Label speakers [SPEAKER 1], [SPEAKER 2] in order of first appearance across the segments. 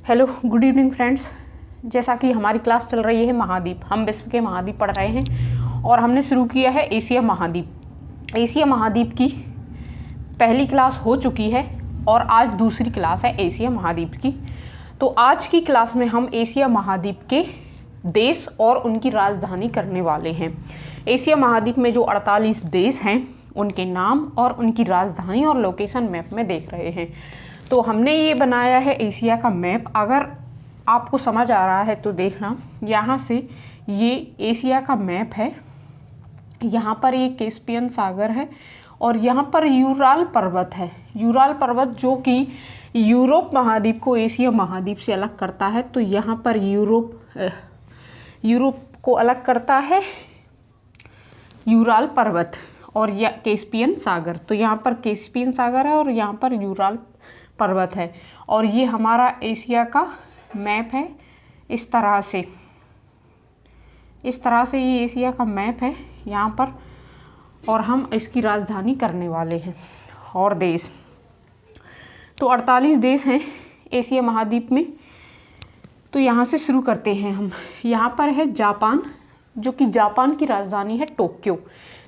[SPEAKER 1] Hello good evening friends. जैसा कि हमारी क्लास चल रही है महाद्वीप, हम विश्व के महाद्वीप पढ़ रहे हैं और हमने शुरू किया है एशिया महाद्वीप। एशिया महाद्वीप की पहली क्लास हो चुकी है और आज दूसरी क्लास है एशिया महाद्वीप की। तो आज की क्लास में हम एशिया महाद्वीप के देश और उनकी राजधानी करने वाले हैं। एशिया महाद्वीप में जो 48 देश हैं उनके नाम और उनकी राजधानी और लोकेशन मैप में देख रहे हैं। तो हमने ये बनाया है एशिया का मैप। अगर आपको समझ आ रहा है तो देखना, यहाँ से ये एशिया का मैप है। यहाँ पर ये कैस्पियन सागर है और यहाँ पर यूराल पर्वत है। यूराल पर्वत जो कि यूरोप महाद्वीप को एशिया महाद्वीप से अलग करता है। तो यहाँ पर यूरोप को अलग करता है यूराल पर्वत और या कैस्पियन सागर। तो यहाँ पर कैस्पियन सागर है और यहाँ पर यूराल पर्वत है। और ये हमारा एशिया का मैप है। इस तरह से ये एशिया का मैप है यहाँ पर, और हम इसकी राजधानी करने वाले हैं। और देश तो 48 देश हैं एशिया महाद्वीप में। तो यहाँ से शुरू करते हैं हम। यहाँ पर है जापान, जो कि जापान की राजधानी है टोक्यो।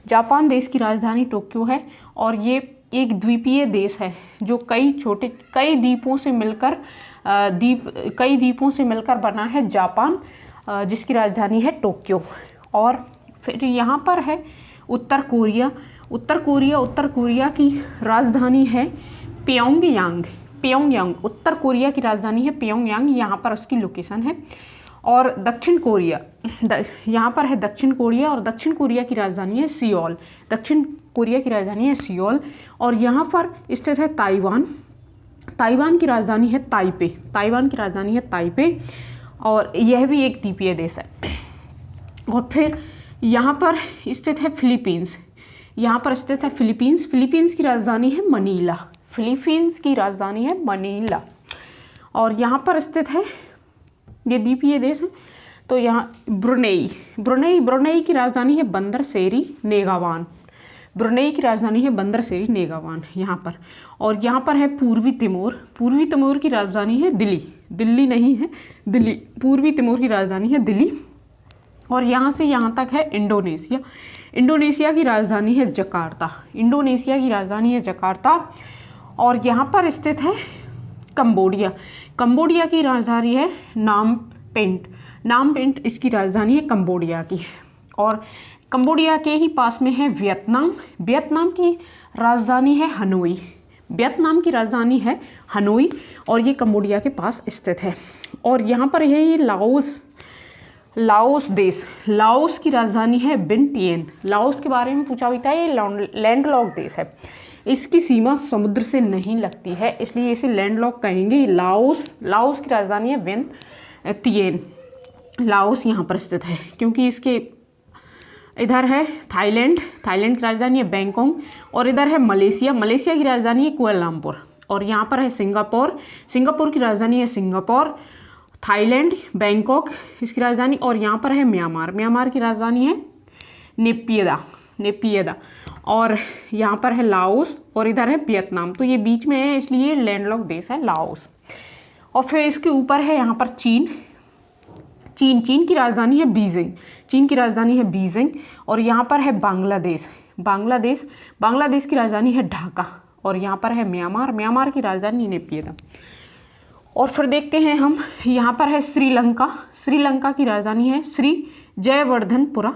[SPEAKER 1] जापान देश की राजधानी टोक्यो है और ये एक द्वीपीय देश है जो कई द्वीपों से मिलकर बना है जापान, जिसकी राजधानी है टोक्यो। और फिर यहाँ पर है उत्तर कोरिया। उत्तर कोरिया की राजधानी है प्योंगयांग। उत्तर कोरिया की राजधानी है प्योंगयांग, यहाँ पर उसकी लोकेशन है। और दक्षिण कोरिया, यहाँ पर है दक्षिण कोरिया और दक्षिण कोरिया की राजधानी है सियोल। दक्षिण कोरिया की राजधानी है सियोल। और यहाँ पर स्थित है ताइवान की राजधानी है ताइपे। और यह भी एक द्वीपीय देश है। और फिर यहाँ पर स्थित है फिलीपींस। फिलीपींस की राजधानी है मनीला। और यहाँ पर स्थित है, ये द्वीपीय देश है। तो यहाँ ब्रुनेई की राजधानी है बंदर सेरी नेगावान। यहाँ पर। और यहाँ पर है पूर्वी तिमोर की राजधानी है दिल्ली। पूर्वी तिमोर की राजधानी है दिल्ली। और यहाँ से यहाँ तक है इंडोनेशिया की राजधानी है जकार्ता। और यहाँ पर स्थित है कंबोडिया की राजधानी है नामपेंट इसकी राजधानी है कंबोडिया की। और कंबोडिया के ही पास में है वियतनाम की राजधानी है हनोई। और ये कंबोडिया के पास स्थित है। और यहाँ पर है ये लाओस देश। लाओस की राजधानी है विंटिएन। लाओस के बारे में पूछा हुआ था। ये लैंडलॉक देश है, इसकी सीमा समुद्र से नहीं लगती है, इसलिए इसे लैंडलॉक कहेंगे। लाओस की राजधानी है विंटिएन। लाओस यहाँ पर स्थित है क्योंकि इसके इधर है थाईलैंड की राजधानी है बैंकॉक। और इधर है मलेशिया की राजधानी है कुआलालंपुर। और यहाँ पर है सिंगापुर की राजधानी है सिंगापुर। थाईलैंड, बैंकॉक इसकी राजधानी। और यहाँ पर है म्यांमार की राजधानी है नेपियदा। और यहाँ पर है लाओस और इधर है वियतनाम। तो ये बीच में है, इसलिए लैंडलॉक देश है लाओस। और फिर इसके ऊपर है यहाँ पर चीन की राजधानी है बीजिंग। और यहाँ पर है बांग्लादेश की राजधानी है ढाका। और यहाँ पर है म्यांमार की राजधानी नेपियदा। और फिर देखते हैं हम, यहाँ पर है श्रीलंका की राजधानी है श्री जयवर्धनपुरा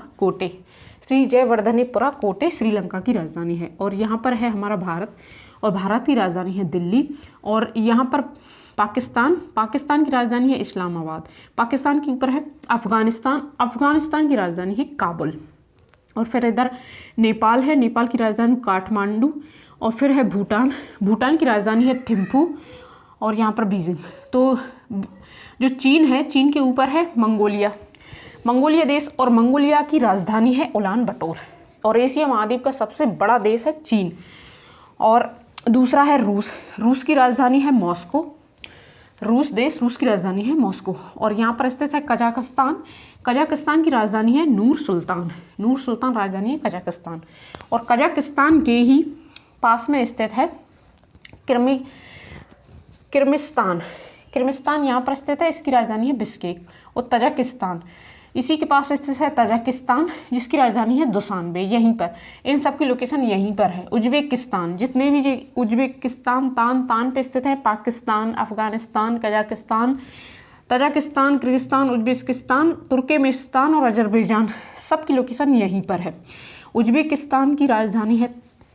[SPEAKER 1] कोटे श्रीलंका की राजधानी है। और यहाँ पर है हमारा भारत, और भारत की राजधानी है दिल्ली। और यहाँ पर पाकिस्तान की राजधानी है इस्लामाबाद। पाकिस्तान के ऊपर है अफगानिस्तान की राजधानी है काबुल। और फिर इधर नेपाल की राजधानी काठमांडू। और फिर है भूटान की राजधानी है थिम्पू। और यहाँ पर बीजिंग। तो जो चीन के ऊपर है मंगोलिया देश, और मंगोलिया की राजधानी है उलान बटोर। और एशिया महाद्वीप का सबसे बड़ा देश है चीन। और दूसरा है रूस की राजधानी है मॉस्को। रूस की राजधानी है मॉस्को। और यहाँ पर स्थित है कजाकिस्तान की राजधानी है नूर सुल्तान राजधानी है कजाकिस्तान। और कजाकिस्तान के ही पास में स्थित है किर्गिस्तान किर्गिस्तान यहाँ पर स्थित है, इसकी राजधानी है बिश्केक। और तजाकिस्तान इसी के पास स्थित है तजाकिस्तान, जिसकी राजधानी है दुशानबे, यहीं पर। इन सब की लोकेशन यहीं पर है। उज्बेकिस्तान, जितने भी उज्बेकिस्तान तान पे स्थित है, Pakistan, Afghanistan, Kazakhstan, Tajikistan, Kyrgyzstan, Uzbekistan, Turkmenistan और अजरबैजान, सब की लोकेशन यहीं पर है। उज्बेकिस्तान की राजधानी है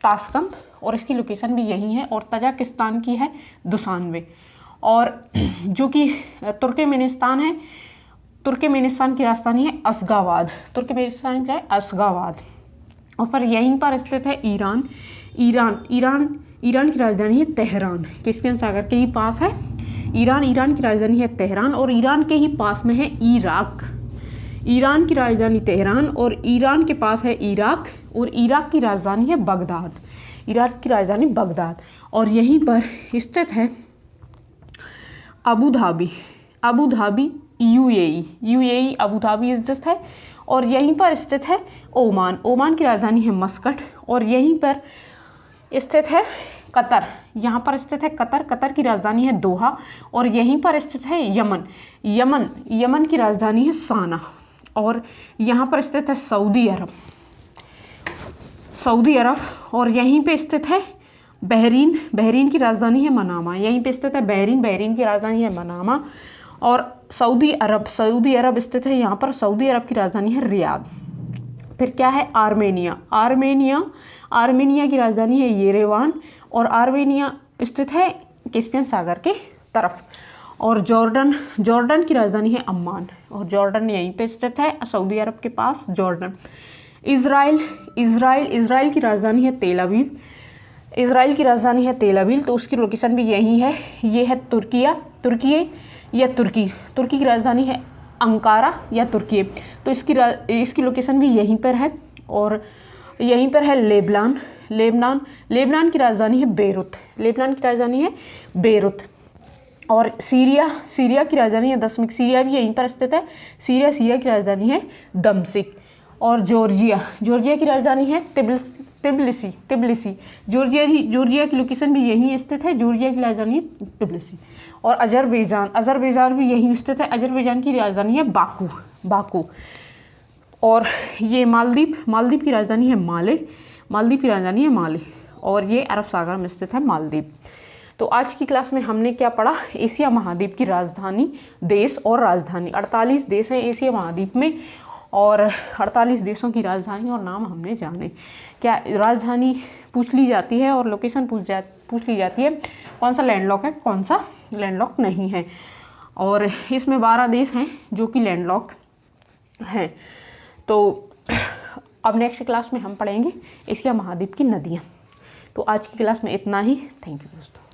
[SPEAKER 1] ताशकंद और इसकी लोकेशन भी यहीं है। और तजाकिस्तान की है दुशानबे। और जो कि तुर्कमेनिस्तान है, तुर्कमेनिस्तान की राजधानी है अशगाबाद। तुर्कमेनिस्तान क्या है? अशगाबाद। और पर यहीं पर स्थित है ईरान। ईरान की राजधानी है तेहरान, कैस्पियन सागर के ही पास है ईरान की राजधानी है तेहरान। और ईरान के ही पास में है इराक। ईरान की राजधानी तेहरान और ईरान के पास है इराक। और इराक की राजधानी है बगदाद। इराक की राजधानी बगदाद। और यहीं पर स्थित है Abu Dhabi UAE Abu Dhabi स्थित है। और यहीं पर स्थित है ओमान की राजधानी है मस्कट। और यहीं पर स्थित है कतर। यहाँ पर स्थित है कतर की राजधानी है दोहा। और यहीं पर स्थित है यमन की राजधानी है साना। और यहाँ पर स्थित है सऊदी अरब। और यहीं पे स्थित है बहरीन की राजधानी है मनामा। यहीं पे स्थित है बहरीन की राजधानी है मनामा। और सऊदी अरब स्थित है यहाँ पर। सऊदी अरब की राजधानी है रियाद। फिर क्या है? आर्मेनिया की राजधानी है येरेवान। और आर्मेनिया स्थित है कैस्पियन सागर के तरफ। और जॉर्डन की राजधानी है अम्मान। और जॉर्डन यहीं पे स्थित है, सऊदी अरब के पास जॉर्डन। इज़राइल की राजधानी है तेल अवीव। तो उसकी लोकेशन भी यहीं है। ये है तुर्की की राजधानी है अंकारा या तुर्की। तो इसकी लोकेशन भी यहीं पर है। और यहीं पर है लेबनान की राजधानी है बेरूत। और सीरिया की राजधानी है दमिश्क। सीरिया भी यहीं पर स्थित है। सीरिया की राजधानी है दमिश्क। और जॉर्जिया की राजधानी है तिब्लिसी। जॉर्जिया की लोकेशन भी यहीं स्थित है। जॉर्जिया की राजधानी है तिब्लिसी। और अजरबैजान भी यहीं स्थित है। अजरबैजान की राजधानी है बाकू। और ये मालदीव की राजधानी है माले। और ये अरब सागर में स्थित है मालदीव। तो आज की क्लास में हमने क्या पढ़ा? एशिया महाद्वीप की राजधानी, देश और राजधानी। 48 देश हैं एशिया महाद्वीप में और 48 देशों की राजधानी और नाम हमने जाने। क्या राजधानी पूछ ली जाती है और लोकेशन पूछ ली जाती है, कौन सा लैंडलॉक है, कौन सा लैंडलॉक नहीं है। और इसमें 12 देश हैं जो कि लैंडलॉक हैं। तो अब नेक्स्ट क्लास में हम पढ़ेंगे एशिया महाद्वीप की नदियाँ। तो आज की क्लास में इतना ही। थैंक यू दोस्तों।